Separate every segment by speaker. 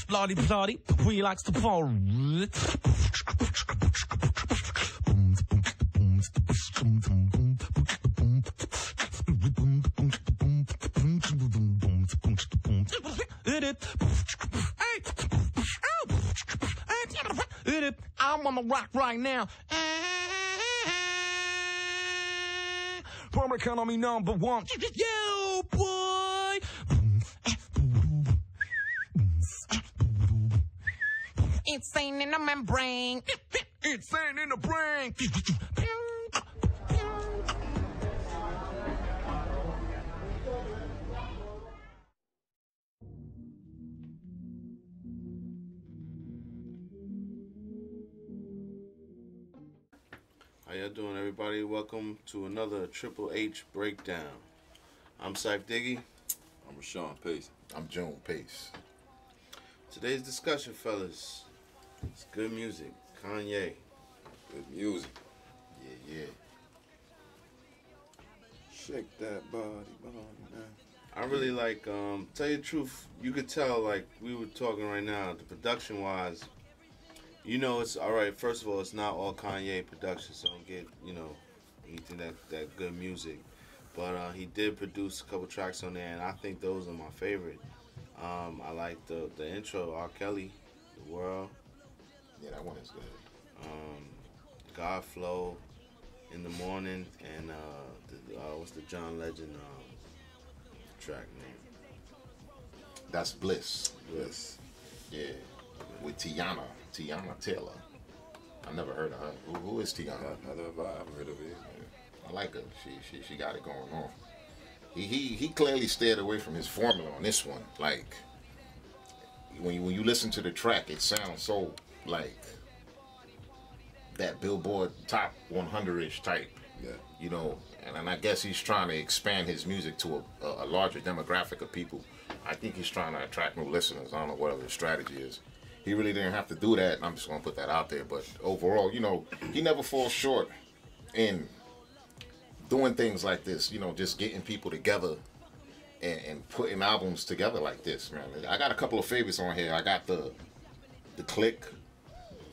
Speaker 1: Bloody, bloody, we likes to fall. I'm on the rock right now. Public enemy number one. Yo, boy. It's ain't in the membrane. It's ain't in the brain.
Speaker 2: How y'all doing, everybody? Welcome to another Triple H breakdown. I'm Sack Diggy.
Speaker 3: I'm Rashawn Pace.
Speaker 4: I'm June Pace.
Speaker 2: Today's discussion, fellas, it's good music. Kanye.
Speaker 3: Good music.
Speaker 4: Yeah.
Speaker 3: Shake that body, man.
Speaker 2: I really like, tell you the truth, you could tell, like we were talking right now, the production-wise, you know, it's all right. First of all, it's not all Kanye production, so don't get, anything that good music. But he did produce a couple tracks on there, and I think those are my favorite. I like the intro, R. Kelly, The World.
Speaker 4: Yeah, that one is good.
Speaker 2: God Flow, In the Morning, and what's the John Legend track name?
Speaker 4: That's Bliss.
Speaker 2: Bliss.
Speaker 4: Yeah, with Tiana Taylor. I never heard of her. Who is Tiana?
Speaker 3: Neither have I ever heard of it.
Speaker 4: I like her. She got it going on. He clearly stayed away from his formula on this one. Like when you listen to the track, it sounds so like that Billboard top 100-ish type.
Speaker 3: Yeah.
Speaker 4: And I guess he's trying to expand his music to a larger demographic of people. I think he's trying to attract new listeners. I don't know what the strategy is. He really didn't have to do that. I'm just going to put that out there. But overall, he never falls short in doing things like this. Just getting people together and putting albums together like this, man. I got a couple of favorites on here. I got the Click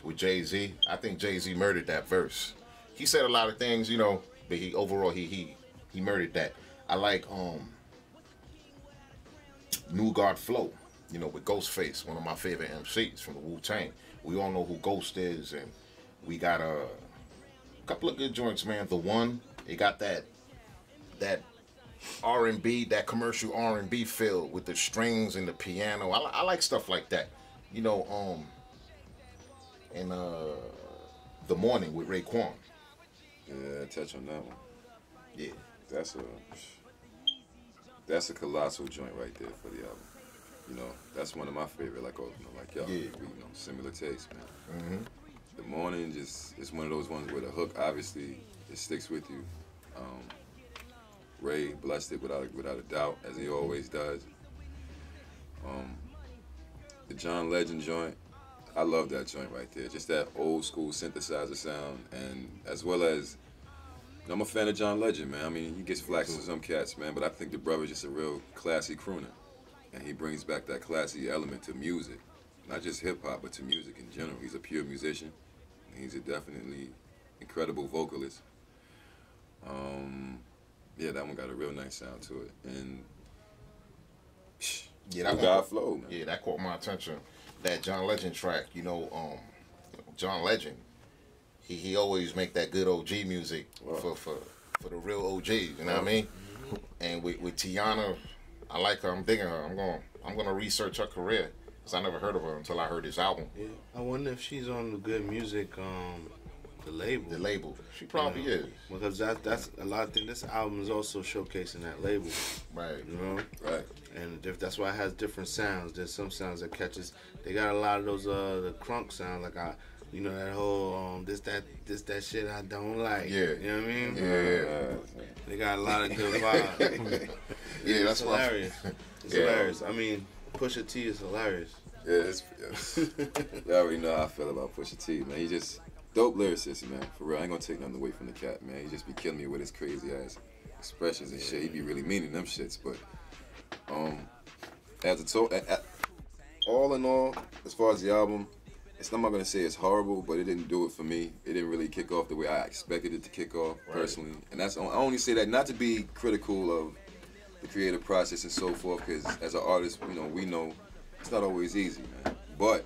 Speaker 4: with Jay-Z. I think Jay-Z murdered that verse. He said a lot of things, but he murdered that. I like New God Flow, with Ghostface, one of my favorite MCs from the Wu-Tang. We all know who Ghost is, and we got a couple of good joints, man. The One, it got that R&B, that commercial R&B feel with the strings and the piano. I like stuff like that, and The Morning with Raekwon.
Speaker 3: Yeah, touch on that one.
Speaker 4: Yeah,
Speaker 3: that's a colossal joint right there for the album. That's one of my favorite. Like y'all,
Speaker 4: yeah.
Speaker 3: Similar taste, man.
Speaker 4: Mm-hmm.
Speaker 3: The Morning it's one of those ones where the hook obviously it sticks with you. Ray blessed it without a doubt, as he always does. The John Legend joint, I love that joint right there. Just that old school synthesizer sound, and as well as, I'm a fan of John Legend, man. I mean, he gets flack from some cats, man, but I think the brother's just a real classy crooner, and he brings back that classy element to music, not just hip hop, but to music in general. He's a pure musician, and he's a definitely incredible vocalist. Yeah, that one got a real nice sound to it, and
Speaker 4: yeah, that
Speaker 3: God Flow, man.
Speaker 4: Yeah, that caught my attention. That John Legend track, John Legend, he always make that good OG music for the real OGs. You know what I mean? And with Tiana, I like her. I'm digging her. I'm gonna research her career because I never heard of her until I heard this album.
Speaker 2: Yeah, I wonder if she's on the Good Music, the label.
Speaker 4: The label, she probably is.
Speaker 2: Because that's a lot of things. This album is also showcasing that label,
Speaker 4: right?
Speaker 2: Right. And that's why it has different sounds. There's some sounds that catches. They got a lot of those the crunk sounds. Like You know that whole this that shit I don't like.
Speaker 4: Yeah.
Speaker 2: You know what I mean?
Speaker 4: Yeah.
Speaker 2: They got a lot of good vibes.
Speaker 4: Yeah, that's
Speaker 2: It's hilarious. It's
Speaker 4: Yeah.
Speaker 2: hilarious. I mean, Pusha T is hilarious.
Speaker 3: Yeah, it's you already know how I feel about Pusha T, man. He just dope lyricist, man. For real, I ain't gonna take nothing away from the cat, man. He just be killing me with his crazy ass expressions and shit. He be really meaning them shits, but all in all, as far as the album, I'm not gonna say it's horrible, but it didn't do it for me. It didn't really kick off the way I expected it to kick off personally, and I only say that not to be critical of the creative process and so forth, because as an artist, we know it's not always easy, man. But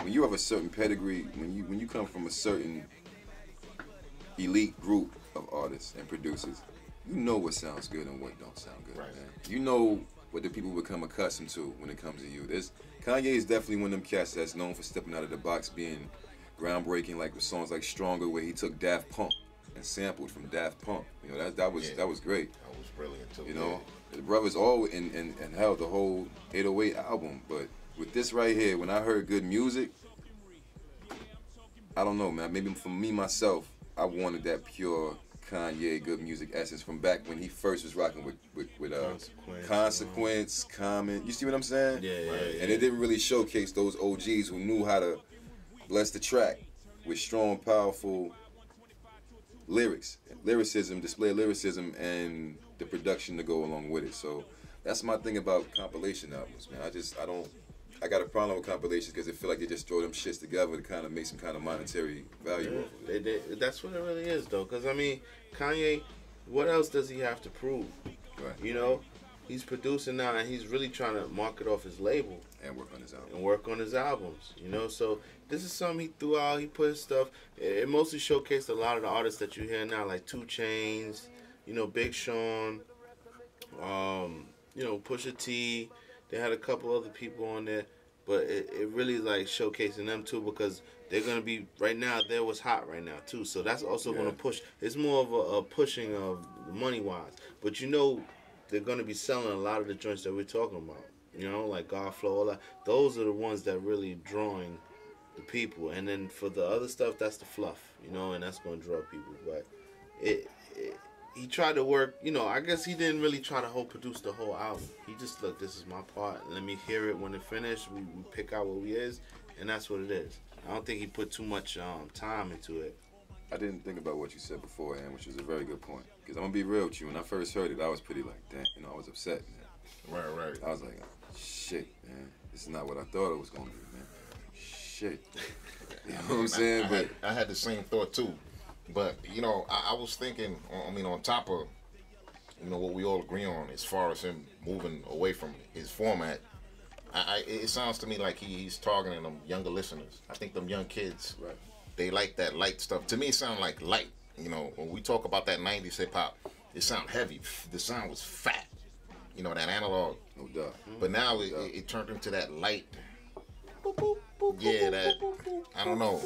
Speaker 3: when you have a certain pedigree, when you come from a certain elite group of artists and producers, you know what sounds good and what don't sound good,
Speaker 4: Right.
Speaker 3: man. You know what the people become accustomed to when it comes to you. Kanye is definitely one of them cats that's known for stepping out of the box, being groundbreaking, like with songs like Stronger, where he took Daft Punk and sampled from Daft Punk. That was great.
Speaker 4: That was brilliant too.
Speaker 3: The brothers all and held the whole 808 album, but with this right here, when I heard good music, I don't know, man. Maybe for me myself, I wanted that pure Kanye good music essence from back when he first was rocking with Consequence, Common. You see what I'm saying?
Speaker 2: Yeah.
Speaker 3: And it didn't really showcase those OGs who knew how to bless the track with strong, powerful lyricism, display lyricism, and the production to go along with it. So that's my thing about compilation albums, man. I got a problem with compilations because I feel like they just throw them shits together to kind of make some kind of monetary value.
Speaker 2: Yeah, that's what it really is, though. Because, I mean, Kanye, what else does he have to prove?
Speaker 3: Right.
Speaker 2: He's producing now, and he's really trying to market off his label.
Speaker 3: And work on his album.
Speaker 2: And work on his albums, So this is something he threw out. He put his stuff. It mostly showcased a lot of the artists that you hear now, like 2 Chainz, Big Sean, Pusha T. They had a couple other people on there, but it really like showcasing them too, because they're gonna be right now. They're what's hot right now too, so that's also gonna push. It's more of a pushing of money wise, but they're gonna be selling a lot of the joints that we're talking about. Like Godflow, all that. Those are the ones that really drawing the people, and then for the other stuff, that's the fluff, and that's gonna draw people. But he tried to work, I guess he didn't really try to produce the whole album. He just, look, this is my part. Let me hear it when it finished. We pick out what we is, and that's what it is. I don't think he put too much time into it.
Speaker 3: I didn't think about what you said beforehand, which was a very good point. Because I'm going to be real with you. When I first heard it, I was pretty like, damn, I was upset, man.
Speaker 4: Right.
Speaker 3: I was like, shit, man. This is not what I thought it was going to be, man. Shit. You know what I'm saying? But
Speaker 4: I had the same thought too. But, I was thinking, on top of, what we all agree on as far as him moving away from his format, it sounds to me like he's targeting them younger listeners. I think them young kids,
Speaker 3: right,
Speaker 4: they like that light stuff. To me, it sounds like light. When we talk about that 90s hip-hop, it sound heavy. The sound was fat, that analog.
Speaker 3: No doubt.
Speaker 4: But now it turned into that light. Yeah, that, I don't know.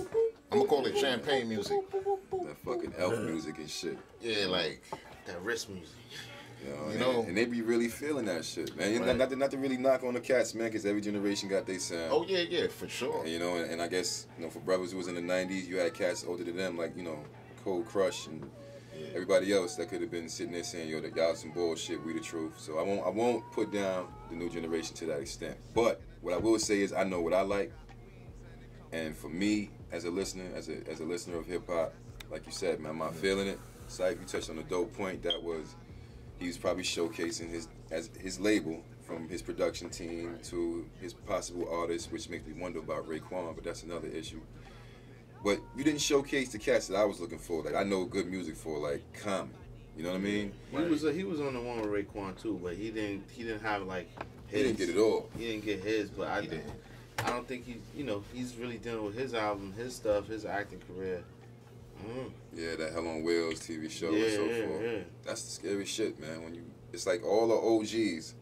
Speaker 4: I'm going to call it champagne music.
Speaker 3: That fucking elf music and shit.
Speaker 4: Yeah, like
Speaker 2: that wrist music.
Speaker 3: And they be really feeling that shit, man.
Speaker 4: Right.
Speaker 3: Not to really knock on the cats, man, because every generation got their sound.
Speaker 4: Oh, yeah, for sure.
Speaker 3: And, and I guess, for brothers who was in the 90s, you had cats older than them, like, Cold Crush and everybody else that could have been sitting there saying, y'all some bullshit, we the truth. So I won't put down the new generation to that extent. But what I will say is I know what I like. And for me, as a listener, as a listener of hip hop, like you said, man, I'm not feeling it. Syke, you touched on a dope point. That was, he was probably showcasing his label, from his production team to his possible artists, which makes me wonder about Raekwon, but that's another issue. But you didn't showcase the cats that I was looking for. Like, I know good music for, like, Common. You know what I mean?
Speaker 2: He was on the one with Raekwon too, but he didn't have like his.
Speaker 3: He didn't get it all.
Speaker 2: He didn't get his, but I don't think he's really dealing with his album, his stuff, his acting career.
Speaker 3: Yeah, that Hell on Wheels TV show and so forth.
Speaker 2: Yeah.
Speaker 3: That's the scary shit, man. It's like all the OGs.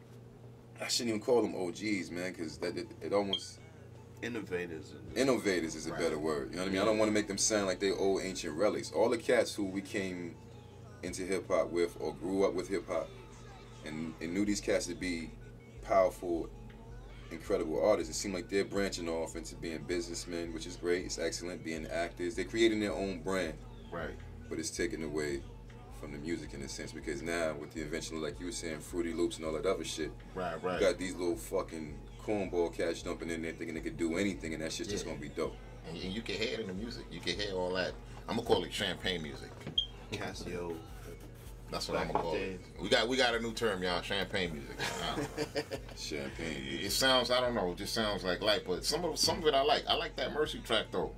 Speaker 3: I shouldn't even call them OGs, man, because it almost.
Speaker 2: Innovators
Speaker 3: is a better word. You know what I mean? I don't want to make them sound like they old ancient relics. All the cats who we came into hip hop with or grew up with hip hop and knew these cats to be powerful incredible artists. It seems like they're branching off into being businessmen, which is great. It's excellent. Being actors, they're creating their own brand.
Speaker 4: Right.
Speaker 3: But it's taken away from the music in a sense, because now with the invention of, like you were saying, Fruity Loops and all that other shit,
Speaker 4: Right.
Speaker 3: you got these little fucking cornball cats jumping in there thinking they could do anything, and that shit's just gonna be dope.
Speaker 4: And you can hear it in the music. You can hear all that. I'm gonna call it champagne music.
Speaker 2: Casio.
Speaker 4: That's what I'm
Speaker 2: Back
Speaker 4: gonna call
Speaker 2: in the
Speaker 4: it. We got a new term, y'all. Champagne music.
Speaker 3: Champagne.
Speaker 4: It sounds, I don't know, it just sounds like light, but some of it I like. I like that Mercy track though.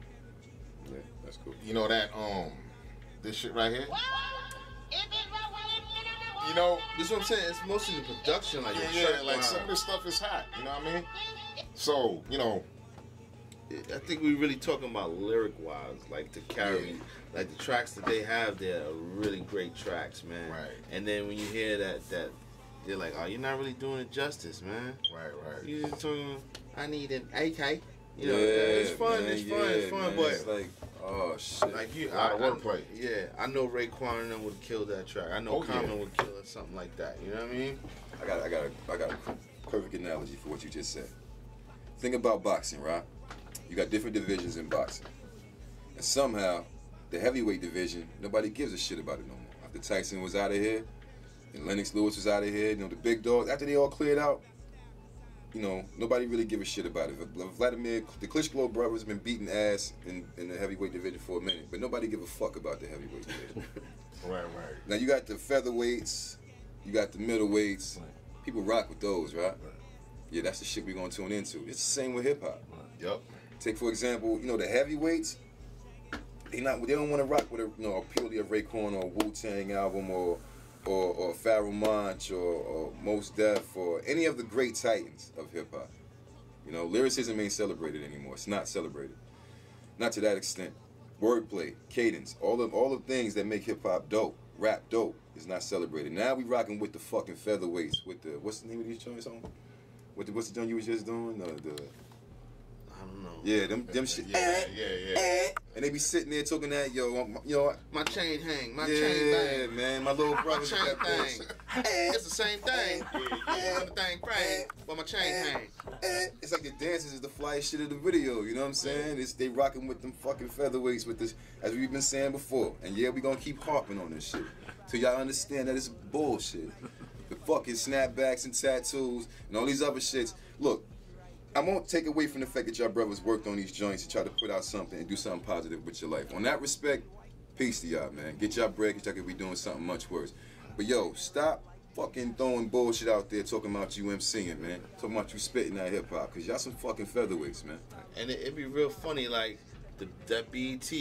Speaker 3: Yeah, that's cool.
Speaker 4: You know that this shit right here. You know,
Speaker 2: This is what I'm saying. It's mostly the production, like the
Speaker 4: yeah,
Speaker 2: track
Speaker 4: like
Speaker 2: line.
Speaker 4: some of this stuff is hot. You know what I mean? So you know,
Speaker 2: I think we really talking about lyric wise, like to carry, like the tracks that they have. They're really great tracks, man.
Speaker 4: Right.
Speaker 2: And then when you hear that they're like, oh, you're not really doing it justice, man.
Speaker 4: right.
Speaker 2: You just talking. I need an AK. You know,
Speaker 3: Yeah,
Speaker 2: it's fun.
Speaker 3: man,
Speaker 2: It's fun,
Speaker 3: man,
Speaker 2: but
Speaker 3: it's like, oh shit.
Speaker 2: like you,
Speaker 4: A lot of wordplay.
Speaker 2: Yeah, I know Raekwon and them would kill that track. I know
Speaker 4: Oh,
Speaker 2: Common
Speaker 4: yeah.
Speaker 2: would kill it, something like that. You know what I mean?
Speaker 3: I got a perfect analogy for what you just said. Think about boxing, right? You got different divisions in boxing, and somehow the heavyweight division, nobody gives a shit about it no more. After Tyson was out of here, and Lennox Lewis was out of here, you know, the big dogs, after they all cleared out, you know, nobody really give a shit about it. Vladimir, the Klitschko brothers have been beating ass in the heavyweight division for a minute, but nobody give a fuck about the heavyweight division.
Speaker 4: Right.
Speaker 3: Now you got the featherweights, you got the middleweights. People rock with those, right? Yeah, that's the shit we're gonna tune into. It's the same with hip hop.
Speaker 4: Yep.
Speaker 3: Take for example, you know, the heavyweights. They don't want to rock with a purely a Raekwon or Wu-Tang album or Pharoah Monch or Mos Def or any of the great titans of hip hop. You know, lyricism ain't celebrated anymore. It's not celebrated. Not to that extent. Wordplay, cadence, all the things that make hip hop dope, rap dope, is not celebrated. Now we rocking with the fucking featherweights, with the what's the name of these joints on? What's the joint you was just doing?
Speaker 2: I don't know.
Speaker 3: Yeah, them shit.
Speaker 4: Yeah.
Speaker 3: And they be sitting there talking that, yo,
Speaker 2: My chain hang, my
Speaker 3: yeah,
Speaker 2: chain bang.
Speaker 3: man, my little brother.
Speaker 2: My chain thing. It's the same thing. When the thing bang, but my chain hang.
Speaker 3: It's like the dances is the flyest shit of the video, you know what I'm saying? They rocking with them fucking featherweights with this, as we've been saying before. And yeah, we gonna keep harping on this shit till y'all understand that it's bullshit. The fucking snapbacks and tattoos and all these other shits. Look, I won't take away from the fact that y'all brothers worked on these joints and try to put out something and do something positive with your life. On that respect, peace to y'all, man. Get y'all bread, because y'all could be doing something much worse. But yo, stop fucking throwing bullshit out there talking about you MCing, man. Talking about you spitting that hip hop, because y'all some fucking featherweights, man.
Speaker 2: And it'd be real funny, like that BET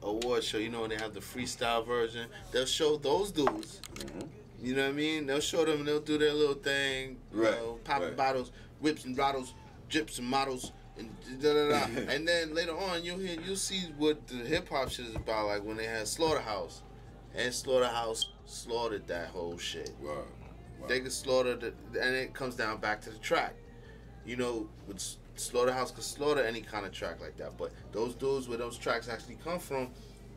Speaker 2: award show. You know when they have the freestyle version, they'll show those dudes.
Speaker 3: Mm-hmm.
Speaker 2: You know what I mean? They'll show them. They'll do their little thing. You
Speaker 3: Right,
Speaker 2: know, popping
Speaker 3: right.
Speaker 2: bottles, whips and bottles, drips and models, and da da da. And then later on, you'll see what the hip hop shit is about. Like when they had Slaughterhouse, and Slaughterhouse slaughtered that whole shit.
Speaker 3: Wow.
Speaker 2: They could slaughter and it comes down back to the track. You know, with Slaughterhouse could slaughter any kind of track like that, but those dudes where those tracks actually come from,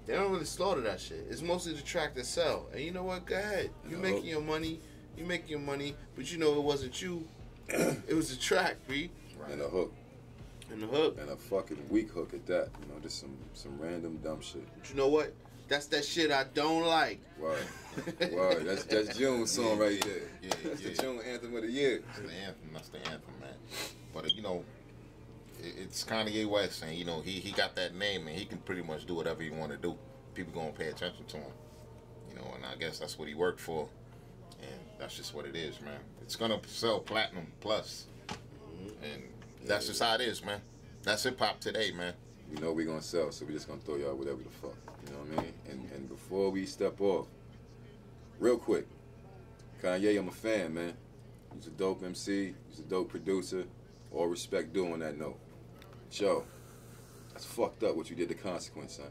Speaker 2: they don't really slaughter that shit. It's mostly the track that sell. And you know what? Go ahead. You making your money. You making your money, but you know it wasn't you. It was the track, B.
Speaker 3: And a hook.
Speaker 2: And the hook.
Speaker 3: And a fucking weak hook at that. You know, just some random dumb shit.
Speaker 2: But you know what? That's that shit I don't like.
Speaker 3: Wow. Wow. That's June's song right there.
Speaker 4: Yeah,
Speaker 3: That's the June anthem of the year.
Speaker 4: That's the anthem. That's the anthem, man. But you know, it's Kanye West, and you know he got that name, and he can pretty much do whatever he want to do. People gonna pay attention to him, you know, and I guess that's what he worked for, and that's just what it is, man. It's gonna sell platinum plus, and that's just how it is, man. That's hip hop today, man.
Speaker 3: You know we gonna sell, so we just gonna throw y'all whatever the fuck. You know what I mean? And before we step off, real quick, Kanye, I'm a fan, man. He's a dope MC. He's a dope producer. All respect doing that note. Joe, that's fucked up what you did to Consequence, son.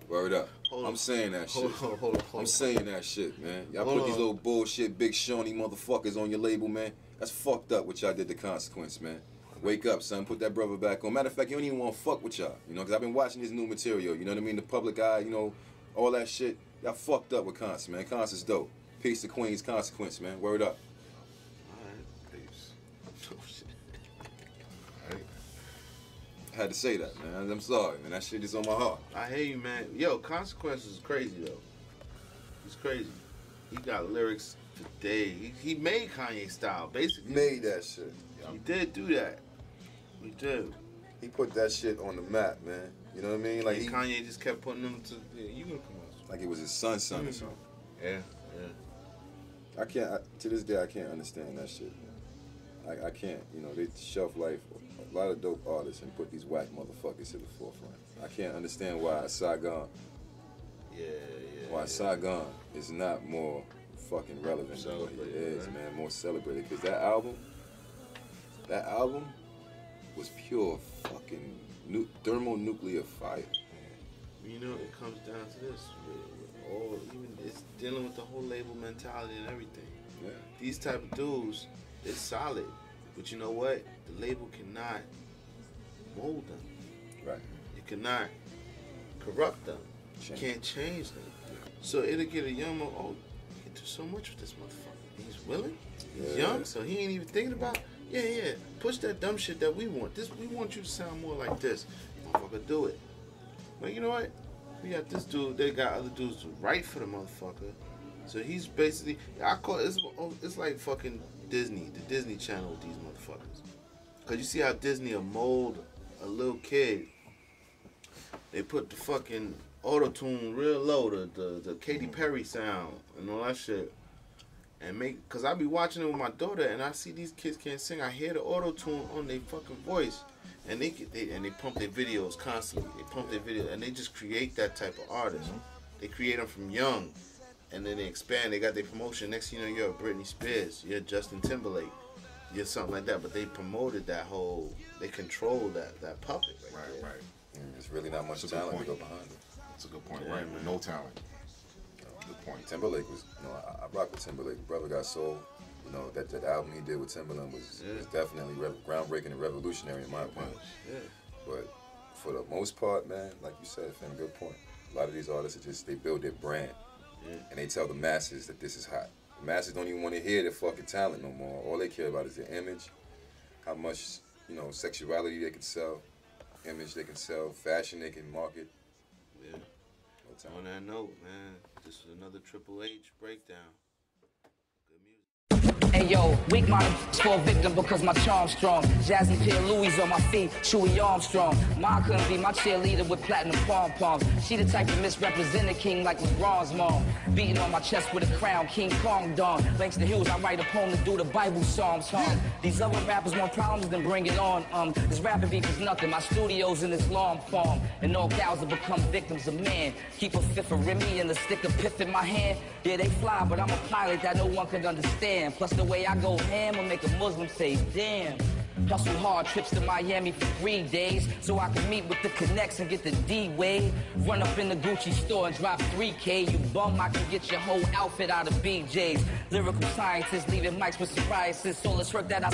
Speaker 3: Word up. I'm saying that shit.
Speaker 2: Hold on.
Speaker 3: I'm saying that shit, man. Y'all
Speaker 2: Hold
Speaker 3: put these
Speaker 2: on.
Speaker 3: little bullshit, big Shawnee motherfuckers on your label, man. That's fucked up what y'all did to Consequence, man. Wake up, son. Put that brother back on. Matter of fact, you don't even want to fuck with y'all. You know, because I've been watching his new material. You know what I mean? The public eye, you know, all that shit. Y'all fucked up with Consequence, man. Consequence dope. Peace to Queen's Consequence, man. Word up.
Speaker 2: All right.
Speaker 4: Peace.
Speaker 3: had to say that, man. I'm sorry, man. That shit is on my heart.
Speaker 2: I hear you, man. Yo, Consequences is crazy, though. He's crazy. He got lyrics today. He made Kanye style, basically.
Speaker 3: Made that shit.
Speaker 2: He did do that. He did.
Speaker 3: He put that shit on the map, man. You know what I mean? Like
Speaker 2: Kanye just kept putting them to. Yeah, you gonna come out.
Speaker 3: Like it was his son's son or something.
Speaker 2: Yeah.
Speaker 3: I can't. To this day, I can't understand that shit, man. I can't. You know, they shelf life a lot of dope artists and put these whack motherfuckers to the forefront. I can't understand why Saigon. Why Saigon is not more fucking relevant than what he is, right? Man. More celebrated, because that album was pure fucking thermonuclear fire.
Speaker 2: You know, it comes down to this. Even it's dealing with the whole label mentality and everything.
Speaker 3: Yeah.
Speaker 2: These type of dudes, it's solid, but you know what? The label cannot mold them.
Speaker 3: Right.
Speaker 2: It cannot corrupt them. You can't change them. So it'll get a young man, oh, you can do so much with this motherfucker. He's willing. He's young, so he ain't even thinking about, push that dumb shit that we want. We want you to sound more like this. Motherfucker, do it. But you know what? We got this dude, they got other dudes to write for the motherfucker. So he's basically, I call it, it's like fucking Disney, the Disney Channel with these motherfuckers. Because you see how Disney will mold a little kid. They put the fucking auto-tune real low, the Katy Perry sound and all that shit. And because I be watching it with my daughter and I see these kids can't sing. I hear the auto-tune on their fucking voice. And they pump their videos constantly. They pump their videos and they just create that type of artist. They create them from young, and then they expand. They got their promotion. Next thing you know, you're a Britney Spears, you're Justin Timberlake, you're something like that. But they promoted that whole, they controlled that puppet right.
Speaker 3: There's really not much talent to go behind it.
Speaker 4: That's a good point, right? With no talent. Good point.
Speaker 3: Timberlake was, I rock with Timberlake. Brother Got Soul. You know, that album he did with Timberland was definitely groundbreaking and revolutionary in my opinion.
Speaker 2: Yeah.
Speaker 3: But for the most part, man, like you said, Finn, good point. A lot of these artists they build their brand. Yeah. And they tell the masses that this is hot. The masses don't even want to hear their fucking talent no more. All they care about is their image, how much, sexuality they can sell, image they can sell, fashion they can market.
Speaker 2: Yeah. On that note, man, this is another Triple H breakdown.
Speaker 5: Hey yo, weak mind for a victim because my charm's strong. Jazzy Pierre Louis on my feet, Chewy Armstrong. Ma couldn't be my cheerleader with platinum pom-poms. She the type to misrepresent a king like LeBron's mom. Beating on my chest with a crown, King Kong Don. Thanks to Hughes, I write a poem to do the Bible Psalms. These other rappers want problems, then bring it on. This rapping beef is nothing, my studio's in this long farm. And all cows have become victims of man. Keep a fifth of Remy and the stick of pith in my hand. Yeah, they fly, but I'm a pilot that no one can understand. Plus the way I go ham will make a Muslim say, damn. Hustle hard, trips to Miami for 3 days, so I can meet with the connects and get the D-Wade. Run up in the Gucci store and drop 3K. You bum, I can get your whole outfit out of BJ's. Lyrical scientists leaving mics with surprises. All this work that I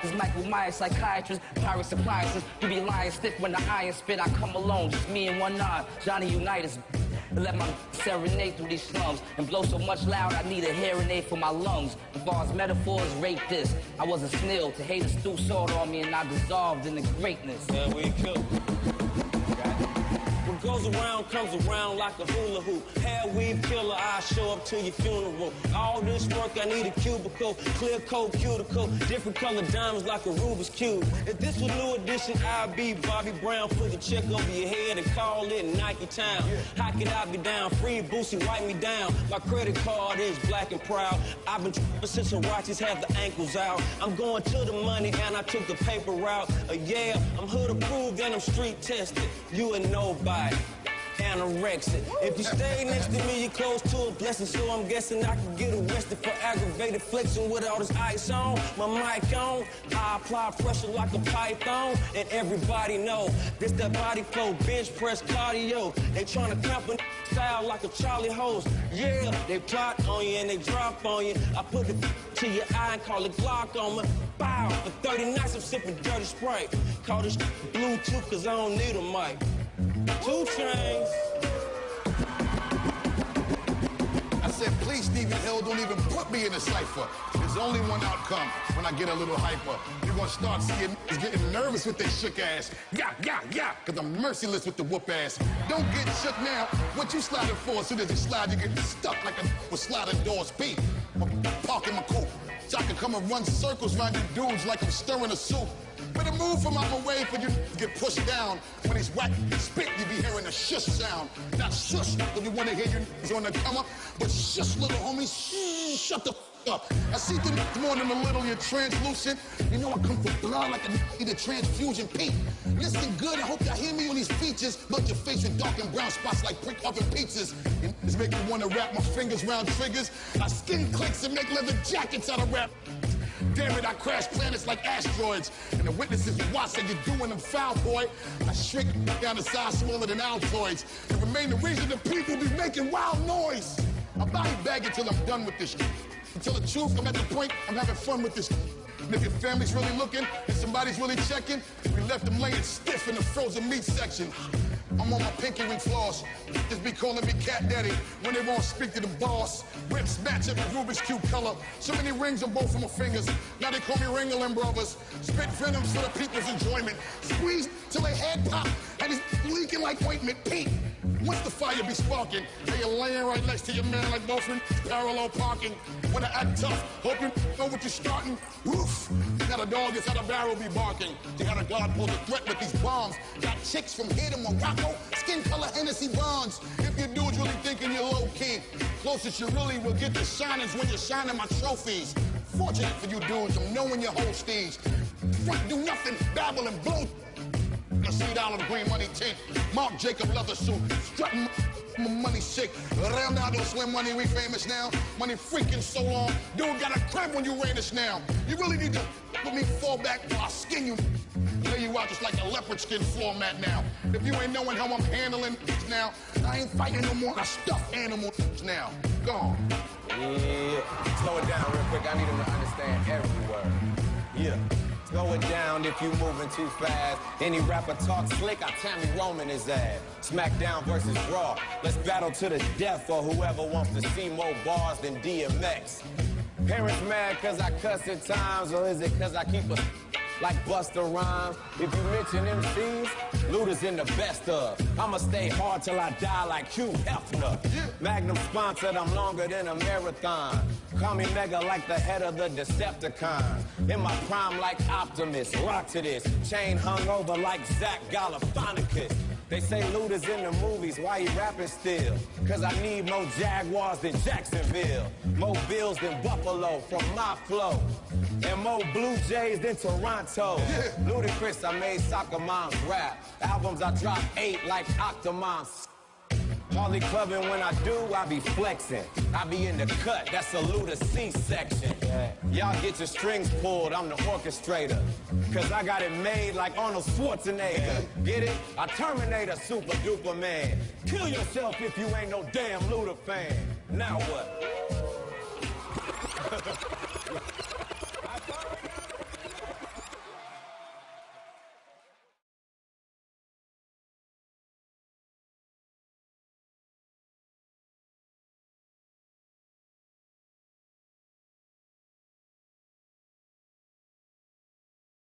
Speaker 5: is Michael Myers, psychiatrist, pirate appliances. You be lying stiff when the iron spit. I come alone, just me and one nod. Johnny Unitas. Let my serenade through these slums and blow so much loud I need a hearing aid for my lungs. The bars, metaphors, rape this. I was a snail to haters threw sword on me and I dissolved in the greatness.
Speaker 6: Yeah, we killed. What goes around comes around like a hula hoop. Hair weave killer, I show up to your funeral. All this work, I need a cubicle. Clear coat cuticle, different colored diamonds like a Rubik's Cube. If this was new edition, I'd be Bobby Brown. Put a check over your head and call it Nike Town. How could I be down? Free Boosie, wipe me down. My credit card is black and proud. I've been tripping since the righteous have the ankles out. I'm going to the money and I took the paper route. Yeah, I'm hood approved and I'm street tested. You ain't nobody. Anorexic. If you stay next to me, you're close to a blessing. So I'm guessing I could get arrested for aggravated flexing with all this ice on. My mic on, I apply pressure like a python. And everybody know this that body flow, bench press cardio. They tryna cramp a style like a Charlie host. Yeah, they plot on you and they drop on you. I put it to your eye and call it Glock on me. Bow, for 30 nights I'm sipping dirty Sprite. Call this Bluetooth cause I don't need a mic. 2 Chainz.
Speaker 7: I said, please, Stephen Hill, don't even put me in a cipher. There's There's only one outcome when I get a little hyper. You're gonna start seeing niggas getting nervous with their shook ass. Yeah, cause I'm merciless with the whoop ass. Don't get shook now. What you sliding for? As soon as you slide, you get stuck like a with sliding doors. Beat. I'm parking my coupe. So I can come and run circles around you dudes like I'm stirring a soup. Better move from out my way for you to get pushed down. When he's whack and spit, you be hearing a shush sound. Not shush if you wanna hear you on the come up, but shush, little homie, shut the f up. I see things more than a little, you're translucent. You know I come for blood like a need a transfusion peak. Listen good, I hope y'all hear me on these features. But your face with dark and brown spots like brick oven pizzas. It's making me wanna wrap my fingers round triggers. I skin clicks and make leather jackets out of rap. Damn it, I crash planets like asteroids. And the witnesses who watch say you're doing them foul, boy. I shrink down to size smaller than Altoids. And remain the reason the people be making wild noise. I body bag it till I'm done with this shit. To tell the truth, I'm at the point I'm having fun with this. And if your family's really looking and somebody's really checking, we left them laying stiff in the frozen meat section. I'm on my pinky ring floss. Just be calling me Cat Daddy when they won't speak to the boss. Whips match up with Rubik's Cube color. So many rings on both of my fingers. Now they call me Ringling Brothers. Spit venoms for the people's enjoyment. Squeeze till they head pop and it's leaking like ointment. Pete, once the fire be sparking, and you're laying right next to your man like both in parallel parking. When I act tough, hope you know what you're starting. Woof! Now the dog is how the barrel be barking. You got a God pose a threat with these bombs. Got chicks from here to Morocco, skin color Hennessy bonds. If you dudes really thinking you're low key, closest you really will get to shining's when you're shining my trophies. Fortunate for you dudes, I'm knowing your whole stage. Front do nothing, babble and blow. I see $1 green money tint, Mark Jacob leather suit, strutting my money sick. Leonardo Slim Money, we famous now. Money freaking so long, dude got a crib when you ran us now. You really need to let me fall back while I skin you. Lay you out just like a leopard skin floor mat now. If you ain't knowing how I'm handling now, I ain't fighting no more, I stuff animals now. Gone.
Speaker 8: Yeah, slow it down real quick, I need him to understand every word. Yeah. Slow it down if you moving too fast. Any rapper talk slick, I Tammy Roman his ass. SmackDown versus Raw. Let's battle to the death for whoever wants to see more bars than DMX. Parents mad cause I cuss at times, or is it cause I keep a like Busta Rhymes? If you mention MCs, Luda's in the best of. I'ma stay hard till I die like Hugh Hefner. Magnum sponsored, I'm longer than a marathon. Call me Mega like the head of the Decepticons. In my prime like Optimus, rock to this. Chain hung over like Zach Galifianakis. They say Luda's in the movies, why he rapping still? Cause I need more Jaguars than Jacksonville. More Bills than Buffalo from my flow. And more Blue Jays than Toronto. Ludacris, I made soccer moms rap. Albums I drop 8 like Octomom. Hardly clubbing when I do, I be flexing. I be in the cut, that's a Luda C-section. Y'all get your strings pulled, I'm the orchestrator. Cause I got it made like Arnold Schwarzenegger. Get it? I terminate a super duper man. Kill yourself if you ain't no damn Luda fan. Now what?